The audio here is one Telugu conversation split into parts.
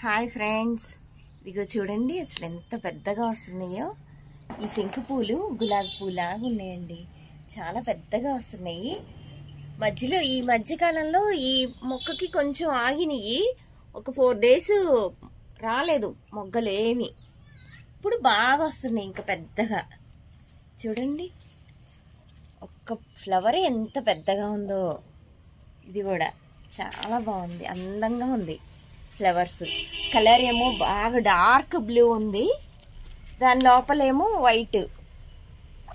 హాయ్ ఫ్రెండ్స్, ఇదిగో చూడండి అసలు ఎంత పెద్దగా వస్తున్నాయో. ఈ శంకు పూలు గులాబీ పూలాగా ఉన్నాయండి, చాలా పెద్దగా వస్తున్నాయి. మధ్యలో ఈ మధ్యకాలంలో ఈ మొక్కకి కొంచెం ఆగినాయి, ఒక 4 days రాలేదు మొగ్గలు ఏమి. ఇప్పుడు బాగా వస్తున్నాయి ఇంకా పెద్దగా. చూడండి ఒక్క ఫ్లవరే ఎంత పెద్దగా ఉందో. ఇది కూడా చాలా బాగుంది, అందంగా ఉంది. ఫ్లవర్స్ కలర్ ఏమో బాగా డార్క్ బ్లూ ఉంది, దాని లోపలేమో వైట్.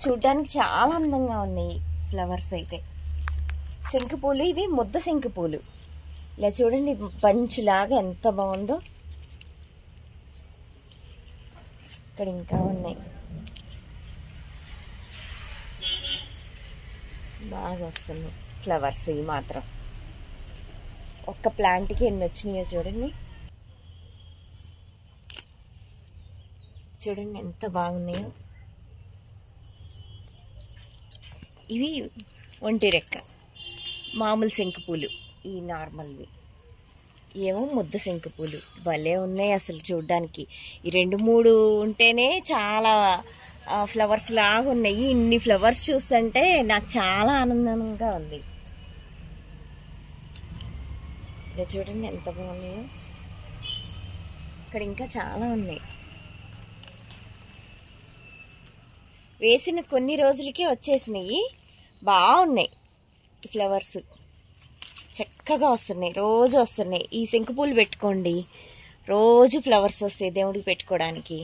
చూడ్డానికి చాలా అందంగా ఉన్నాయి ఫ్లవర్స్ అయితే. శంకు పూలు ఇవి ముద్ద శంకు పూలు. ఇలా చూడండి బంచ్ లాగా ఎంత బాగుందో. ఇక్కడ ఇంకా ఉన్నాయి, బాగా వస్తున్నాయి ఫ్లవర్స్. ఇవి మాత్రం ఒక్క ప్లాంట్కి ఎన్ని వచ్చినాయో చూడండి. చూడండి ఎంత బాగున్నాయో. ఇవి ఒంటి రెక్క మామూలు శంకు పూలు, ఈ నార్మల్వి. ఏమో ముద్ద శంకు పూలు భలే ఉన్నాయి అసలు చూడ్డానికి. ఈ 2-3 ఉంటేనే చాలా ఫ్లవర్స్ లాగా ఉన్నాయి. ఇన్ని ఫ్లవర్స్ చూస్తుంటే నాకు చాలా ఆనందంగా ఉంది. ఇలా చూడండి ఎంత బాగున్నాయో. ఇక్కడ ఇంకా చాలా ఉన్నాయి. వేసిన కొన్ని రోజులకే వచ్చేసినాయి, బాగున్నాయి ఫ్లవర్స్, చక్కగా వస్తున్నాయి, రోజు వస్తున్నాయి. ఈ శంకు పూలు పెట్టుకోండి, రోజు ఫ్లవర్స్ వస్తాయి దేవుడికి పెట్టుకోవడానికి.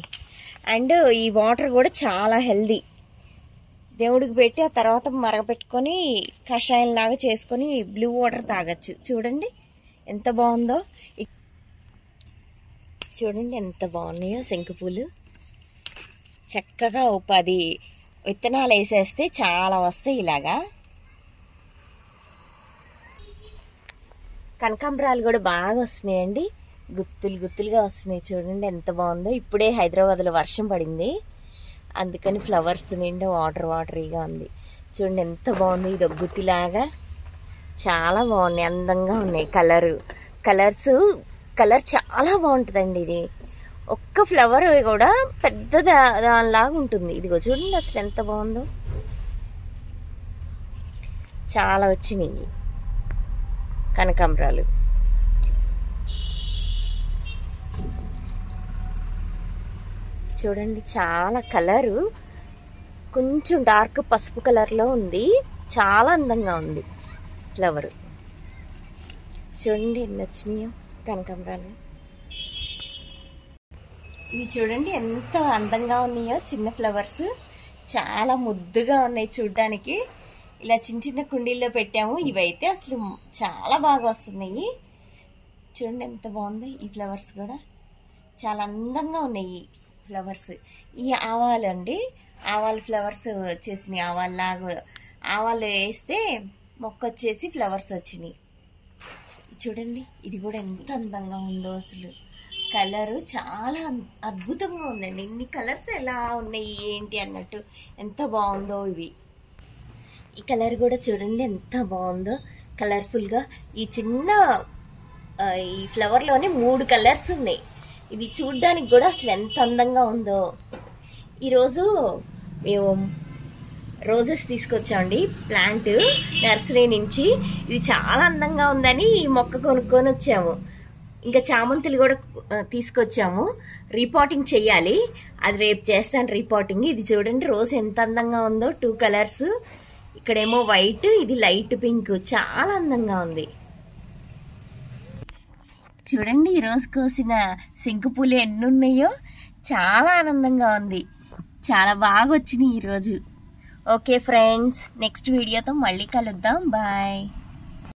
అండ్ ఈ వాటర్ కూడా చాలా హెల్దీ. దేవుడికి పెట్టి ఆ తర్వాత మరగపెట్టుకొని కషాయం లాగా చేసుకొని బ్లూ వాటర్ తాగొచ్చు. చూడండి ఎంత బాగుందో. చూడండి ఎంత బాగున్నాయో శంకు పూలు. చక్కగా 10 విత్తనాలు వేసేస్తే చాలా వస్తాయి ఇలాగా. కనకాంబరాలు కూడా బాగా వస్తున్నాయండి, గుత్తులు గుత్తులుగా వస్తున్నాయి. చూడండి ఎంత బాగుందో. ఇప్పుడే హైదరాబాద్లో వర్షం పడింది, అందుకని ఫ్లవర్స్ నిండా వాటరీగా ఉంది. చూడండి ఎంత బాగుంది. ఇది ఒక గుత్తిలాగా చాలా బాగున్నాయి, అందంగా ఉన్నాయి. కలర్ చాలా బాగుంటుందండి. ఇది ఒక్క ఫ్లవర్ కూడా పెద్ద దానిలాగా ఉంటుంది. ఇదిగో చూడండి అసలు ఎంత బాగుందో. చాలా వచ్చినాయి కనకాంబరాలు. చూడండి చాలా కలరు, కొంచెం డార్క్ పసుపు కలర్లో ఉంది, చాలా అందంగా ఉంది ఫ్లవర్. చూడండి ఎన్ని వచ్చినాయో కనకాంబరాలు. ఇవి చూడండి ఎంత అందంగా ఉన్నాయో, చిన్న ఫ్లవర్స్ చాలా ముద్దుగా ఉన్నాయి చూడ్డానికి. ఇలా చిన్న చిన్న కుండీల్లో పెట్టాము. ఇవైతే అసలు చాలా బాగా వస్తున్నాయి. చూడండి ఎంత బాగుంది. ఈ ఫ్లవర్స్ కూడా చాలా అందంగా ఉన్నాయి ఫ్లవర్స్. ఈ ఆవాలు అండి, ఆవాలు ఫ్లవర్స్ వచ్చేసినాయి. ఆవాలు వేస్తే మొక్క వచ్చేసి ఫ్లవర్స్ వచ్చినాయి. చూడండి ఇది కూడా ఎంత అందంగా ఉందో అసలు. కలరు చాలా అద్భుతంగా ఉందండి. ఇన్ని కలర్స్ ఎలా ఉన్నాయి ఏంటి అన్నట్టు ఎంత బాగుందో ఇవి. ఈ కలర్ కూడా చూడండి ఎంత బాగుందో, కలర్ఫుల్గా. ఈ చిన్న ఈ ఫ్లవర్లోనే 3 కలర్స్ ఉన్నాయి. ఇది చూడ్డానికి కూడా అసలు ఎంత అందంగా ఉందో. ఈరోజు మేము రోజెస్ తీసుకొచ్చామండి, ప్లాంట్ నర్సరీ నుంచి. ఇది చాలా అందంగా ఉందని ఈ మొక్క కొనుక్కొని వచ్చాము. ఇంకా చామంతులు కూడా తీసుకొచ్చాము, రీపాటింగ్ చెయ్యాలి. అది రేపు చేస్తాను రీపాటింగ్. ఇది చూడండి రోజ్ ఎంత అందంగా ఉందో, 2 కలర్స్. ఇక్కడేమో వైట్, ఇది లైట్ పింక్, చాలా అందంగా ఉంది. చూడండి ఈరోజు కోసిన శంకు పూలు ఎన్ని ఉన్నాయో, చాలా ఆనందంగా ఉంది. చాలా బాగా వచ్చినాయి ఈరోజు. ఓకే ఫ్రెండ్స్, నెక్స్ట్ వీడియోతో మళ్ళీ కలుద్దాం. బాయ్.